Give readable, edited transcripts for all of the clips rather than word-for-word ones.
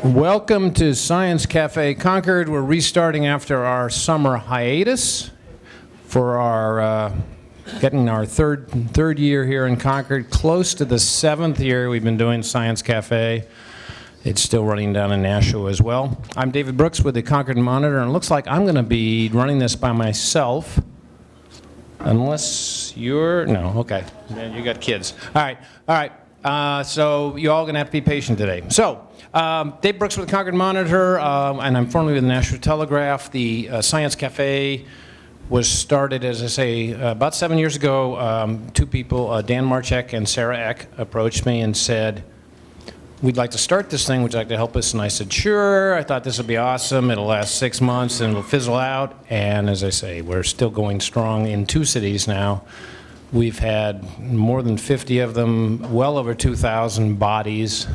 Welcome to Science Cafe Concord. We're restarting after our summer hiatus for our getting our third year here in Concord, close to the 7th year we've been doing Science Cafe. It's still running down in Nashua as well. I'm David Brooks with the Concord Monitor, and it looks like I'm going to be running this by myself, unless you're, no, okay, you got kids. All right, so you all going to have to be patient today. So, Dave Brooks with the Concord Monitor, and I'm formerly with the Nashua Telegraph. The Science Cafe was started, as I say, about 7 years ago. Two people, Dan Marchek and Sarah Eck, approached me and said, we'd like to start this thing, would you like to help us? And I said, sure. I thought this would be awesome. It'll last 6 months and it'll fizzle out. And as I say, we're still going strong in 2 cities now. We've had more than 50 of them, well over 2,000 bodies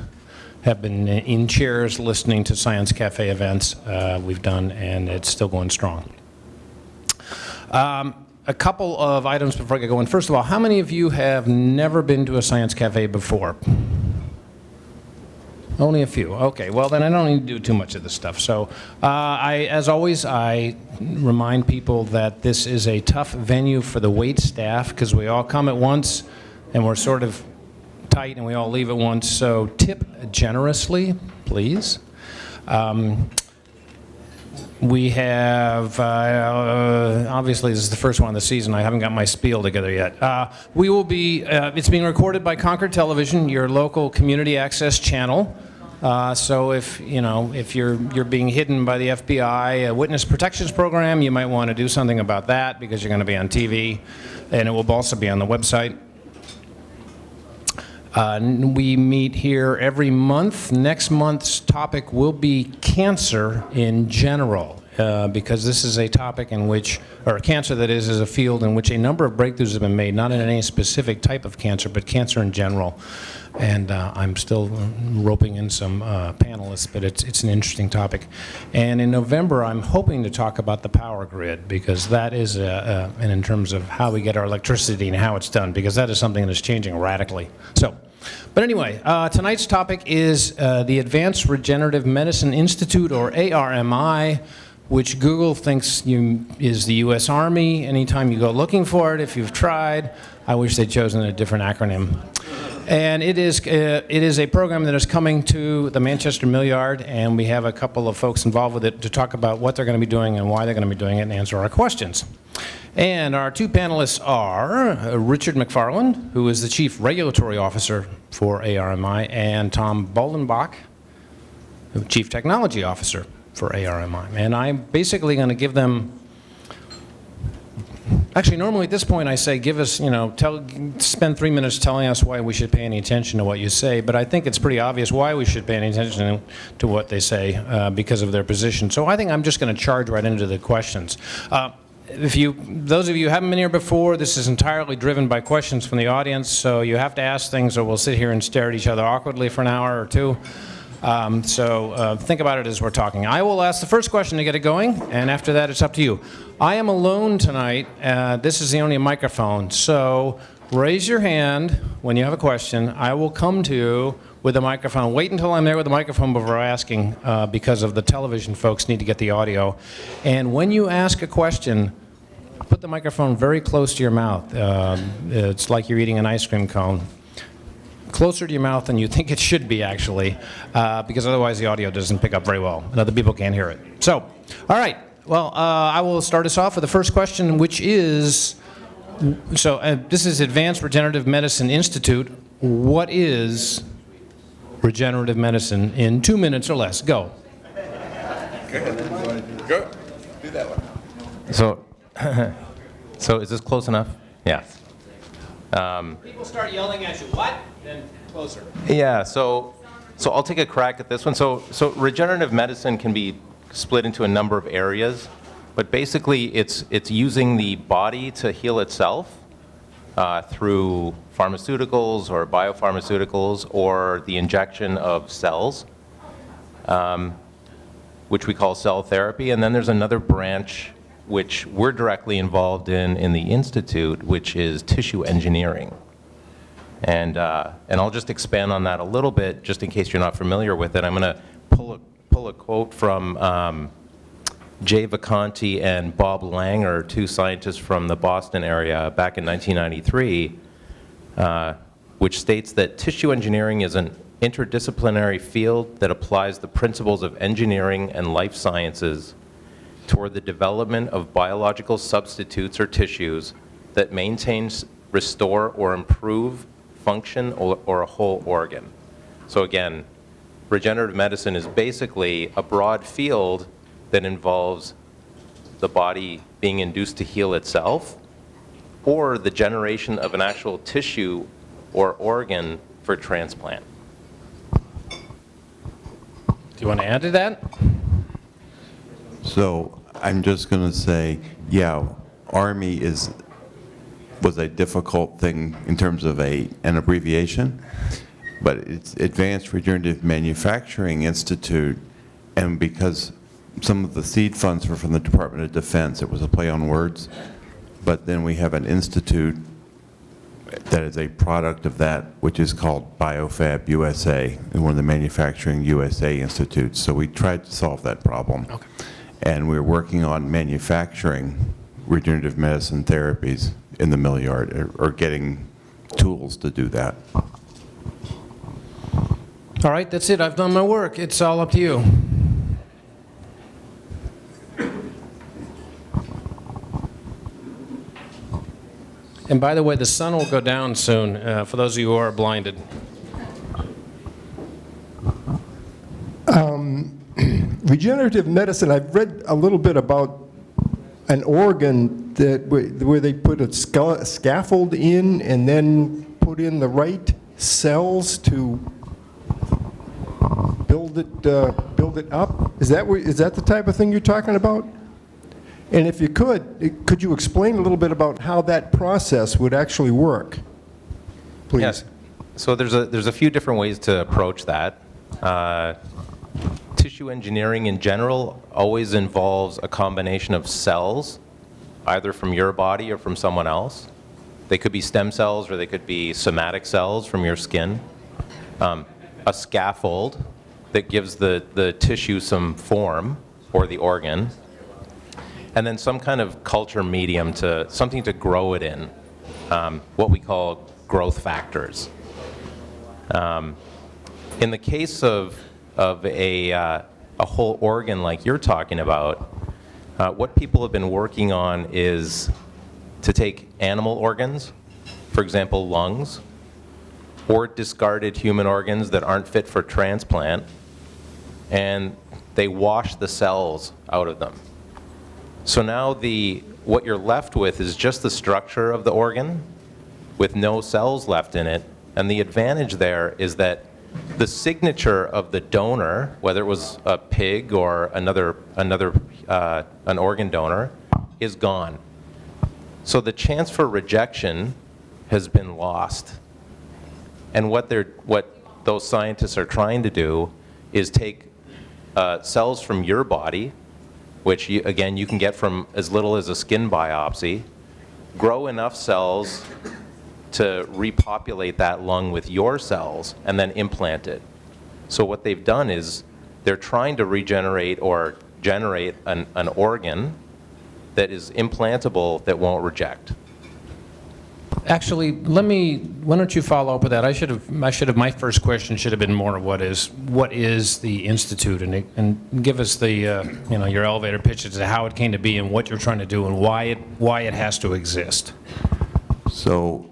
have been in chairs listening to Science Cafe events we've done, and it's still going strong. A couple of items before I get going. First of all, how many of you have never been to a Science Cafe before? Only a few. Okay, well then I don't need to do too much of this stuff. So as always, I remind people that this is a tough venue for the wait staff because we all come at once and we're sort of tight and we all leave at once. So tip generously, please. We have, obviously this is the first one of the season, I haven't got my spiel together yet. We will be, it's being recorded by Concord Television, your local community access channel. So if you're being hidden by the FBI, a witness protections program, you might want to do something about that because you're going to be on TV, and it will also be on the website. We meet here every month. Next month's topic will be cancer in general, because this is a topic in which, or cancer that is a field in which a number of breakthroughs have been made, not in any specific type of cancer, but cancer in general. And I'm still roping in some panelists, but it's an interesting topic. And in November, I'm hoping to talk about the power grid, because that is, and in terms of how we get our electricity and how it's done, because that is something that is changing radically. So, but anyway, tonight's topic is the Advanced Regenerative Medicine Institute, or ARMI, which Google thinks is the U.S. Army anytime you go looking for it. If you've tried, I wish they'd chosen a different acronym. And it is a program that is coming to the Manchester Mill Yard, and we have a couple of folks involved with it to talk about what they're going to be doing and why they're going to be doing it and answer our questions. And our two panelists are Richard McFarland, who is the Chief Regulatory Officer for ARMI, and Tom Bollenbach, the Chief Technology Officer for ARMI. And I'm basically going to give them, actually normally at this point I say give us, spend 3 minutes telling us why we should pay any attention to what you say, but I think it's pretty obvious why we should pay any attention to what they say because of their position. So I think I'm just going to charge right into the questions. Those of you who haven't been here before, this is entirely driven by questions from the audience, so you have to ask things or we'll sit here and stare at each other awkwardly for an hour or two. So think about it as we're talking. I will ask the first question to get it going, and after that it's up to you. I am alone tonight. This is the only microphone, so raise your hand when you have a question. I will come to you with a microphone. Wait until I'm there with the microphone before asking, because of the television folks need to get the audio. And when you ask a question, put the microphone very close to your mouth. It's like you're eating an ice cream cone. Closer to your mouth than you think it should be, actually, because otherwise the audio doesn't pick up very well, and other people can't hear it. So, all right. Well, I will start us off with the first question, which is, this is Advanced Regenerative Medicine Institute. What is regenerative medicine in 2 minutes or less? Go. Go. Do that one. So is this close enough? Yeah. People start yelling at you, what? Then closer. Yeah, so I'll take a crack at this one. So regenerative medicine can be split into a number of areas, but basically it's using the body to heal itself through pharmaceuticals or biopharmaceuticals or the injection of cells. which we call cell therapy, and then there's another branch which we're directly involved in the Institute, which is tissue engineering. And I'll just expand on that a little bit, just in case you're not familiar with it. I'm going to pull a quote from Jay Vacanti and Bob Langer, two scientists from the Boston area, back in 1993, which states that tissue engineering is an interdisciplinary field that applies the principles of engineering and life sciences toward the development of biological substitutes or tissues that maintain, restore, or improve function or a whole organ. So again, regenerative medicine is basically a broad field that involves the body being induced to heal itself, or the generation of an actual tissue or organ for transplant. Do you want to add to that? So I'm just going to say, yeah, Army was a difficult thing in terms of an abbreviation, but it's Advanced Regenerative Manufacturing Institute, and because some of the seed funds were from the Department of Defense, it was a play on words, but then we have an institute that is a product of that, which is called BioFab USA, and one of the Manufacturing USA institutes. So we tried to solve that problem. Okay. And we're working on manufacturing regenerative medicine therapies in the mill yard, or getting tools to do that. All right, that's it. I've done my work. It's all up to you. And by the way, the sun will go down soon, for those of you who are blinded. Regenerative medicine, I've read a little bit about an organ that where they put a scaffold in and then put in the right cells to build it up. Is that the type of thing you're talking about? And if you could you explain a little bit about how that process would actually work, please? Yes. So there's a few different ways to approach that. Tissue engineering in general always involves a combination of cells, either from your body or from someone else. They could be stem cells or they could be somatic cells from your skin. A scaffold that gives the tissue some form, or the organ, and then some kind of culture medium, something to grow it in, what we call growth factors. In the case of a whole organ like you're talking about, what people have been working on is to take animal organs, for example, lungs, or discarded human organs that aren't fit for transplant, and they wash the cells out of them. So now what you're left with is just the structure of the organ with no cells left in it, and the advantage there is that the signature of the donor, whether it was a pig or an organ donor, is gone. So the chance for rejection has been lost. And what those scientists are trying to do is take cells from your body, which again you can get from as little as a skin biopsy, grow enough cells to repopulate that lung with your cells, and then implant it. So what they've done is they're trying to regenerate or generate an organ that is implantable that won't reject. Actually, why don't you follow up with that? My first question should have been more of what is the Institute, and give us the, your elevator pitch as to how it came to be and what you're trying to do and why it has to exist. So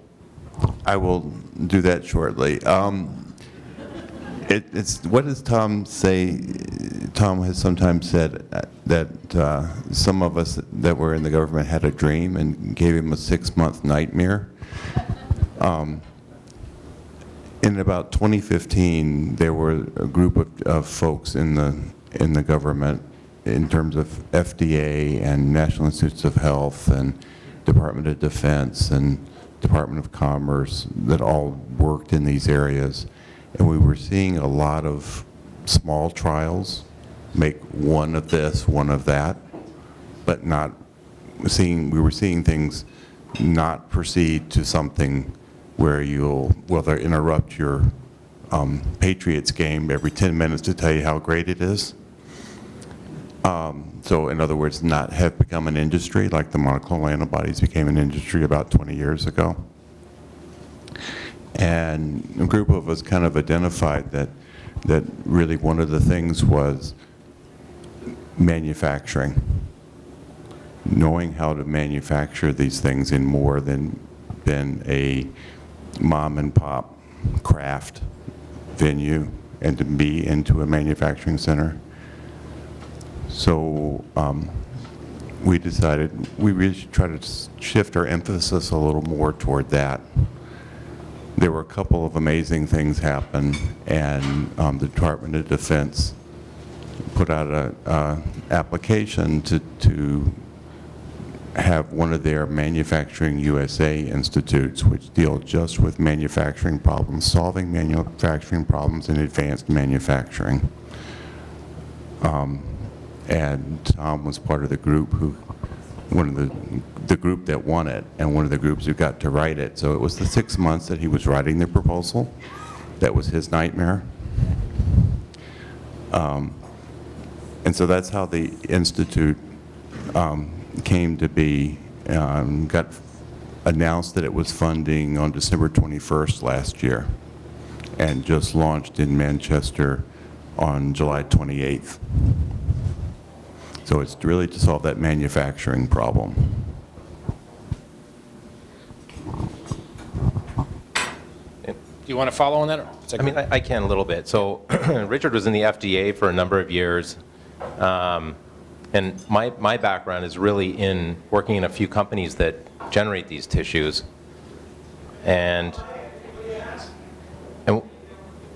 I will do that shortly. What does Tom say? Tom has sometimes said that some of us that were in the government had a dream and gave him a 6-month nightmare. In about 2015, there were a group of folks in the government, in terms of FDA and National Institutes of Health and Department of Defense and Department of Commerce, that all worked in these areas. And we were seeing a lot of small trials make one of this, one of that, but not seeing, we were seeing things not proceed to something where you'll, whether interrupt your Patriots game every 10 minutes to tell you how great it is. So in other words, not have become an industry like the monoclonal antibodies became an industry about 20 years ago. And a group of us kind of identified that really one of the things was manufacturing. Knowing how to manufacture these things in more than a mom and pop craft venue and to be into a manufacturing center. So we decided we really should try to shift our emphasis a little more toward that. There were a couple of amazing things happen, and the Department of Defense put out an application to have one of their Manufacturing USA institutes, which deal just with manufacturing problems, solving manufacturing problems in advanced manufacturing. And Tom was part of the group who, one of the group that won it, and one of the groups who got to write it. So it was the 6 months that he was writing the proposal that was his nightmare. And so that's how the institute came to be. Got announced that it was funding on December 21st last year, and just launched in Manchester on July 28th. So it's really to solve that manufacturing problem. Do you want to follow on that? Or is that I mean, I can a little bit. So Richard was in the FDA for a number of years. And my background is really in working in a few companies that generate these tissues. And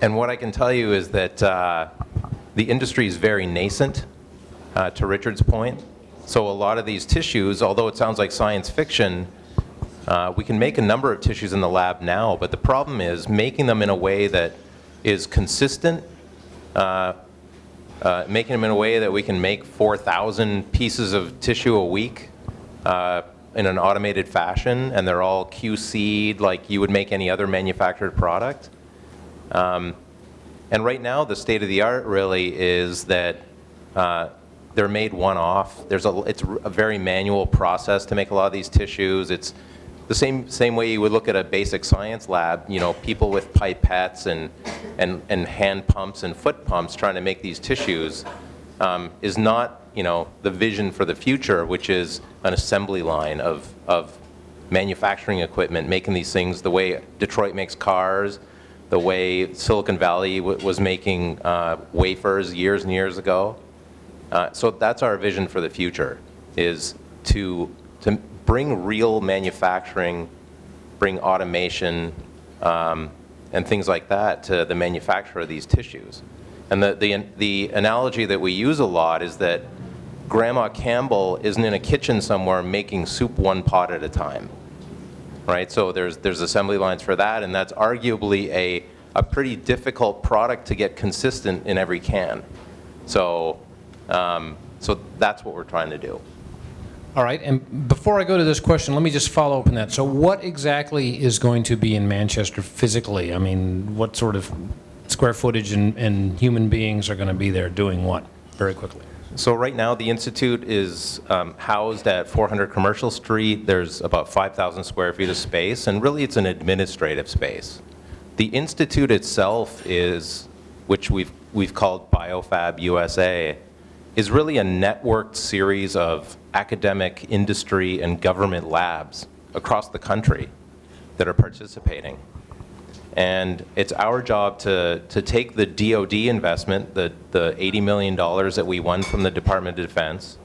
what I can tell you is that the industry is very nascent, to Richard's point. So a lot of these tissues, although it sounds like science fiction, we can make a number of tissues in the lab now, but the problem is making them in a way that is consistent, making them in a way that we can make 4,000 pieces of tissue a week in an automated fashion, and they're all QC'd like you would make any other manufactured product. And right now, the state of the art really is that they're made one-off. It's a very manual process to make a lot of these tissues. It's the same way you would look at a basic science lab, you know, people with pipettes and hand pumps and foot pumps trying to make these tissues is not, you know, the vision for the future, which is an assembly line of manufacturing equipment, making these things the way Detroit makes cars, the way Silicon Valley was making wafers years and years ago. So that's our vision for the future, is to bring real manufacturing, bring automation, and things like that to the manufacture of these tissues. And the analogy that we use a lot is that Grandma Campbell isn't in a kitchen somewhere making soup one pot at a time, right? So there's assembly lines for that, and that's arguably a pretty difficult product to get consistent in every can. So that's what we're trying to do. All right, and before I go to this question, let me just follow up on that. So what exactly is going to be in Manchester physically? I mean, what sort of square footage and human beings are going to be there doing what, very quickly? So right now, the Institute is housed at 400 Commercial Street. There's about 5,000 square feet of space, and really it's an administrative space. The Institute itself is, which we've called BioFab USA, is really a networked series of academic, industry, and government labs across the country that are participating. And it's our job to take the DoD investment, the $80 million that we won from the Department of Defense,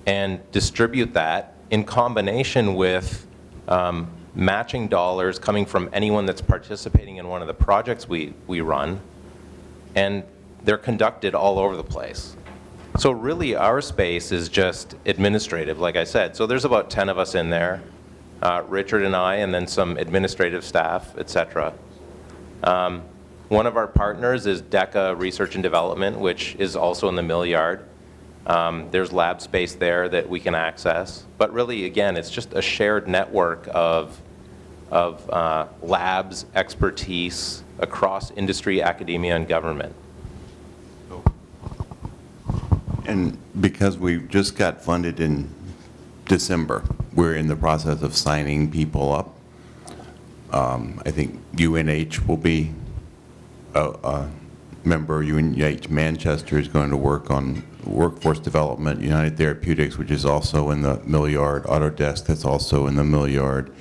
and distribute that in combination with matching dollars coming from anyone that's participating in one of the projects we run, and they're conducted all over the place. So really our space is just administrative, like I said. So there's about 10 of us in there, Richard and I, and then some administrative staff, et cetera. One of our partners is DECA Research and Development, which is also in the mill yard. There's lab space there that we can access. But really, again, it's just a shared network of labs, expertise across industry, academia, and government. And because we just got funded in December, we're in the process of signing people up. I think UNH will be a member. UNH Manchester is going to work on workforce development. United Therapeutics, which is also in the mill yard. Autodesk, that's also in the mill yard.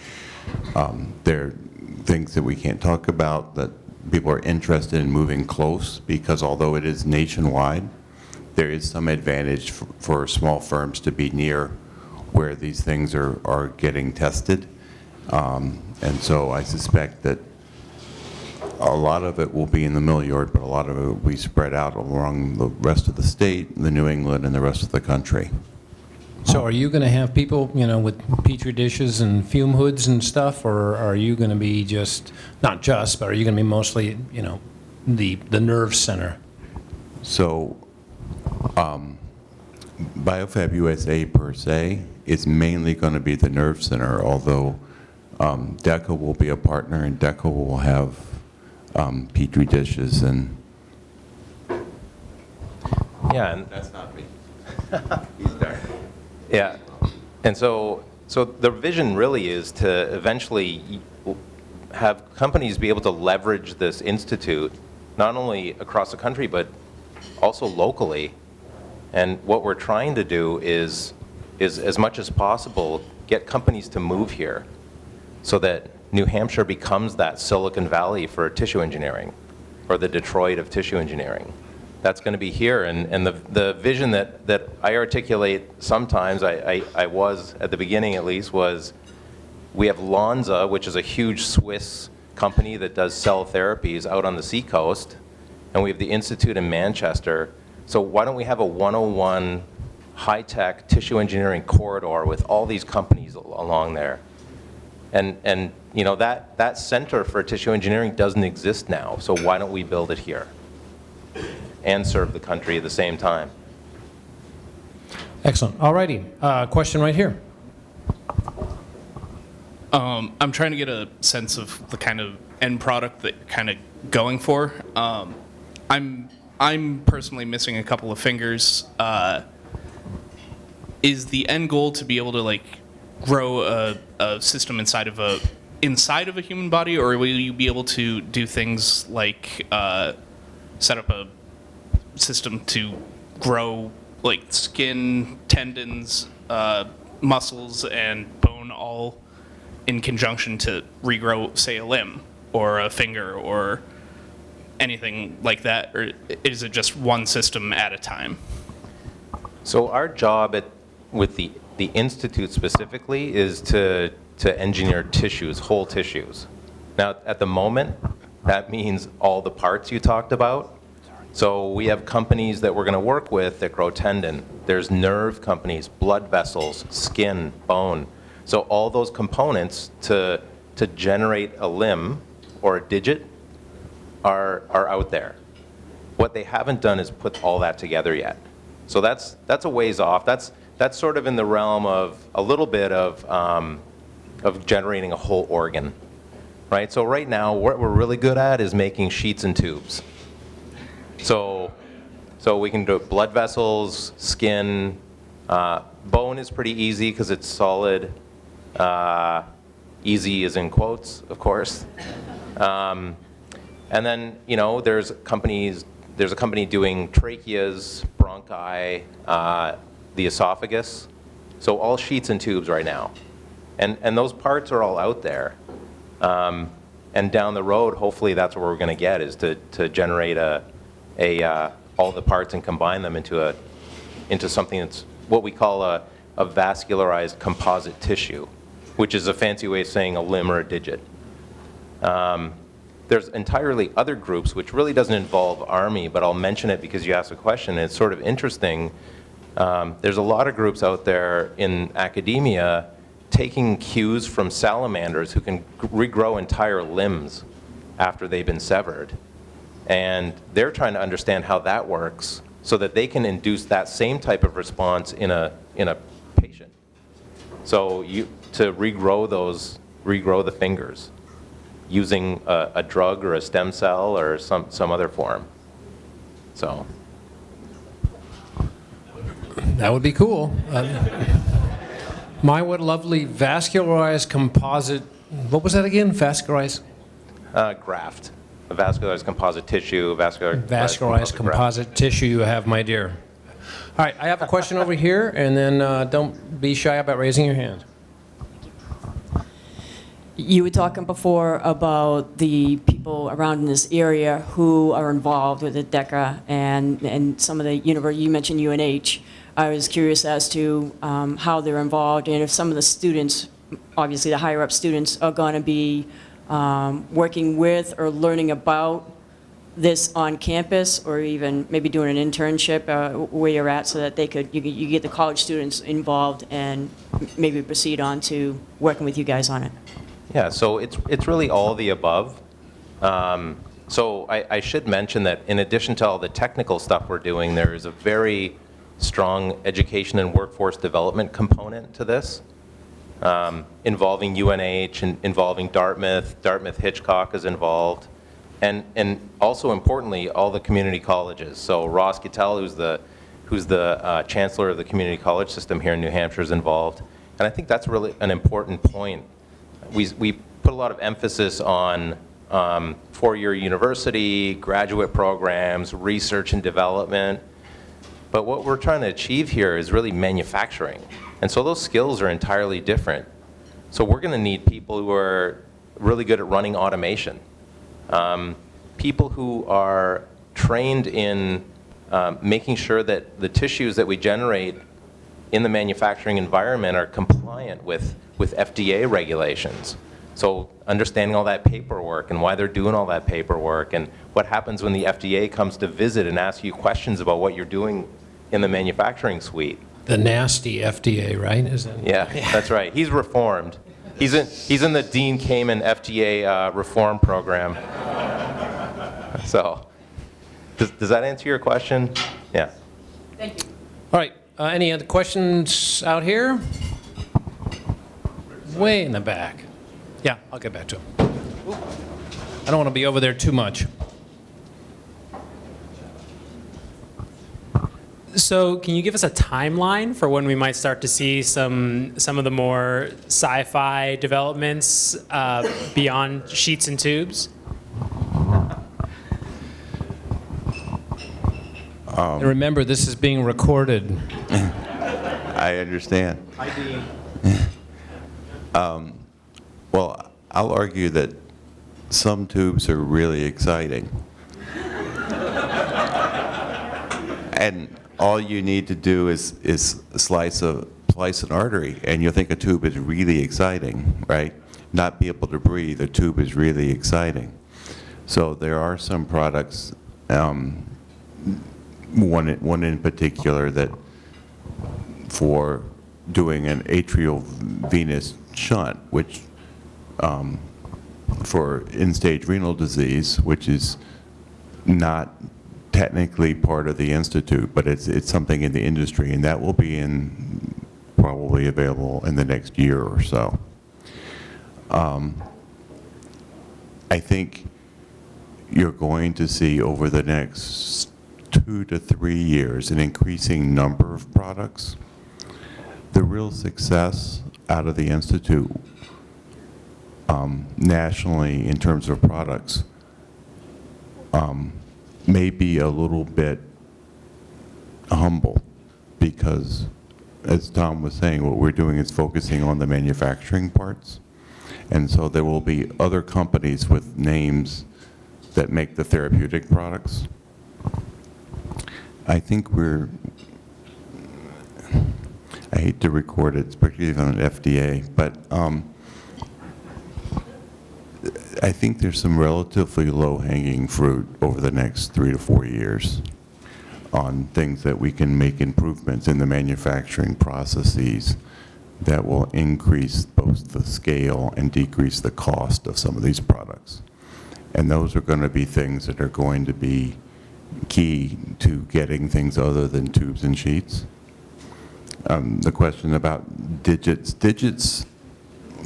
There are things that we can't talk about that people are interested in moving close, because although it is nationwide, there is some advantage for small firms to be near where these things are getting tested. And so I suspect that a lot of it will be in the mill yard, but a lot of it will be spread out along the rest of the state, the New England, and the rest of the country. So are you going to have people, with Petri dishes and fume hoods and stuff, or are you going to be not just, but are you going to be mostly, the nerve center? So BioFab USA per se is mainly going to be the nerve center, although DECA will be a partner, and DECA will have Petri dishes and... Yeah, and That's not me. He's there. yeah, and so the vision really is to eventually have companies be able to leverage this institute, not only across the country, but also locally. And what we're trying to do is as much as possible, get companies to move here so that New Hampshire becomes that Silicon Valley for tissue engineering, or the Detroit of tissue engineering. That's going to be here, and the vision that I articulate sometimes, I was at the beginning at least, was we have Lonza, which is a huge Swiss company that does cell therapies out on the seacoast, and we have the Institute in Manchester. So why don't we have a 101 high-tech tissue engineering corridor with all these companies along there? And that center for tissue engineering doesn't exist now, so why don't we build it here and serve the country at the same time? Excellent. All righty. Question right here. I'm trying to get a sense of the kind of end product that you're kind of going for. I'm personally missing a couple of fingers. Is the end goal to be able to grow a system inside of a human body, or will you be able to do things like set up a system to grow skin, tendons, muscles, and bone all in conjunction to regrow, say, a limb or a finger or anything like that, or is it just one system at a time? So our job with the Institute specifically is to engineer tissues, whole tissues. Now, at the moment, that means all the parts you talked about. So we have companies that we're going to work with that grow tendon. There's nerve companies, blood vessels, skin, bone. So all those components to generate a limb or a digit are out there. What they haven't done is put all that together yet. So that's a ways off. That's sort of in the realm of a little bit of generating a whole organ, right? So right now, what we're really good at is making sheets and tubes. So we can do blood vessels, skin, bone is pretty easy because it's solid. Easy is in quotes, of course. And then, there's a company doing tracheas, bronchi, the esophagus. So all sheets and tubes right now. And those parts are all out there. And down the road, hopefully that's what we're going to get, is to generate all the parts and combine them into something that's what we call a vascularized composite tissue, which is a fancy way of saying a limb or a digit. There's entirely other groups, which really doesn't involve Army, but I'll mention it because you asked a question, and it's sort of interesting. There's a lot of groups out there in academia taking cues from salamanders who can regrow entire limbs after they've been severed. And they're trying to understand how that works so that they can induce that same type of response in a patient. So to regrow the fingers using a drug or a stem cell or some other form. So. That would be cool. My, what lovely vascularized composite, what was that again? Vascularized? Graft. A vascularized composite tissue, Vascularized composite tissue you have, my dear. All right, I have a question over here, and then don't be shy about raising your hand. You were talking before about the people around in this area who are involved with the DECA and some of the you mentioned UNH. I was curious as to how they're involved and if some of the students, obviously the higher up students, are going to be working with or learning about this on campus, or even maybe doing an internship where you're at, so that you get the college students involved and maybe proceed on to working with you guys on it. Yeah, so it's really all the above. So I should mention that in addition to all the technical stuff we're doing, there is a very strong education and workforce development component to this, involving UNH and involving Dartmouth. Dartmouth Hitchcock is involved, and also importantly, all the community colleges. So Ross Gittell, who's the chancellor of the community college system here in New Hampshire, is involved, and I think that's really an important point. We put a lot of emphasis on four-year university, graduate programs, research and development. But what we're trying to achieve here is really manufacturing. And so those skills are entirely different. So we're going to need people who are really good at running automation, people who are trained in making sure that the tissues that we generate in the manufacturing environment are compliant with FDA regulations. So understanding all that paperwork and why they're doing all that paperwork and what happens when the FDA comes to visit and ask you questions about what you're doing in the manufacturing suite. The nasty FDA, right? Is that? Yeah, that's right. He's reformed. He's in the Dean Kamen FDA reform program. So, does that answer your question? Yeah. Thank you. All right, any other questions out here? Way in the back. Yeah, I'll get back to him. I don't want to be over there too much. So can you give us a timeline for when we might start to see some of the more sci-fi developments beyond sheets and tubes? And remember, this is being recorded. I understand. Well, I'll argue that some tubes are really exciting. And all you need to do is slice an artery, and you'll think a tube is really exciting, right? Not be able to breathe, a tube is really exciting. So there are some products, one in particular, that for doing an atrial venous shunt, which for end-stage renal disease, which is not technically part of the institute, but it's something in the industry, and that will be probably available in the next year or so. I think you're going to see over the next 2 to 3 years an increasing number of products. The real success out of the institute nationally in terms of products may be a little bit humble, because, as Tom was saying, what we're doing is focusing on the manufacturing parts. And so there will be other companies with names that make the therapeutic products. I think I hate to record it, particularly on FDA, but I think there's some relatively low-hanging fruit over the next 3 to 4 years on things that we can make improvements in the manufacturing processes that will increase both the scale and decrease the cost of some of these products. And those are going to be things that are going to be key to getting things other than tubes and sheets. The question about digits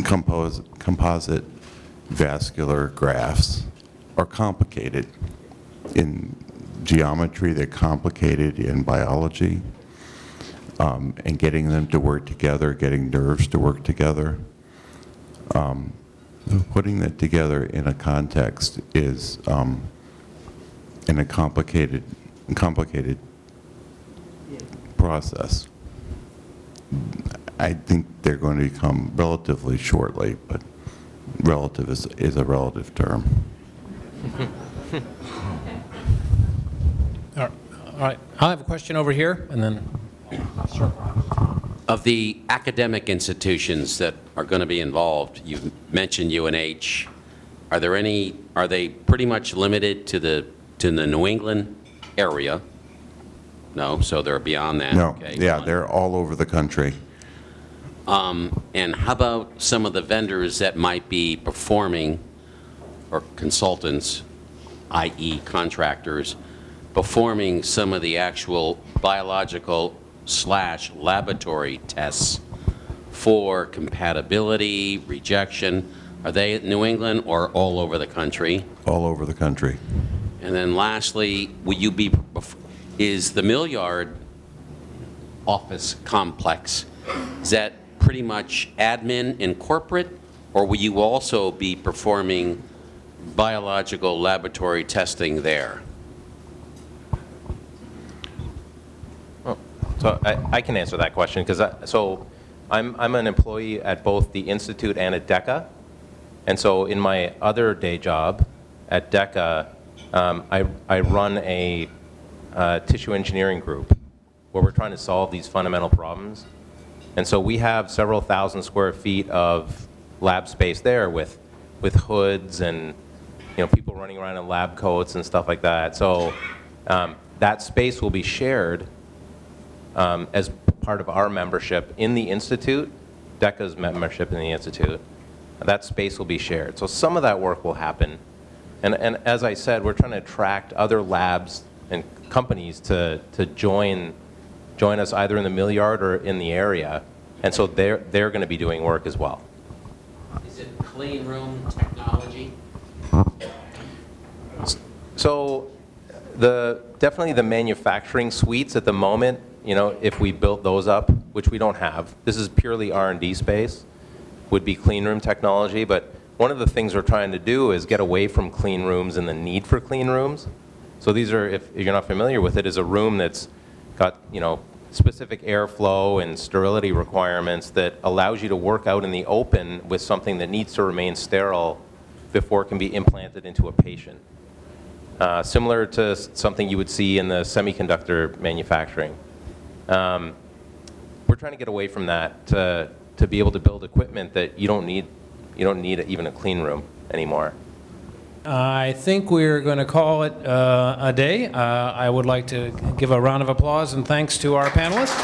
composite vascular grafts are complicated in geometry, they're complicated in biology, and getting them to work together, getting nerves to work together. Putting that together in a context is in a complicated process. I think they're going to become relatively shortly, but relative is a relative term. All right, I'll have a question over here, and then. Of the academic institutions that are going to be involved, you've mentioned UNH. Are they pretty much limited to the New England area? No, so they're beyond that? No, Okay, yeah, one. they're all over the country. And how about some of the vendors that might be performing, or consultants, i.e. contractors, performing some of the actual biological/laboratory tests for compatibility, rejection? Are they in New England or all over the country? All over the country. And then lastly, is the Millyard office complex, is that pretty much admin and corporate, or will you also be performing biological laboratory testing there? So I can answer that question, because I'm an employee at both the Institute and at DECA. And so in my other day job at DECA, I run a tissue engineering group where we're trying to solve these fundamental problems. And so we have several thousand square feet of lab space there with hoods and people running around in lab coats and stuff like that. So that space will be shared as part of our membership in the Institute, DECA's membership in the Institute. That space will be shared. So some of that work will happen. And as I said, we're trying to attract other labs and companies to join us either in the Millyard or in the area. And so they're going to be doing work as well. Is it clean room technology? So definitely the manufacturing suites at the moment, if we built those up, which we don't have, this is purely R&D space, would be clean room technology. But one of the things we're trying to do is get away from clean rooms and the need for clean rooms. So these are, if you're not familiar with it, is a room that's got, specific airflow and sterility requirements that allows you to work out in the open with something that needs to remain sterile before it can be implanted into a patient. Similar to something you would see in the semiconductor manufacturing. We're trying to get away from that to be able to build equipment that you don't need even a clean room anymore. I think we're going to call it a day. I would like to give a round of applause and thanks to our panelists.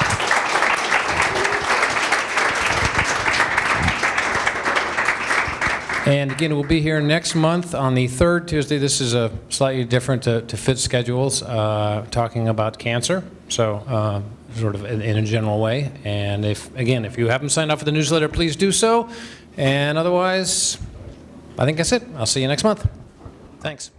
And again, we'll be here next month on the third Tuesday. This is a slightly different to fit schedules, talking about cancer. So sort of in a general way. And if you haven't signed up for the newsletter, please do so. And otherwise, I think that's it. I'll see you next month. Thanks.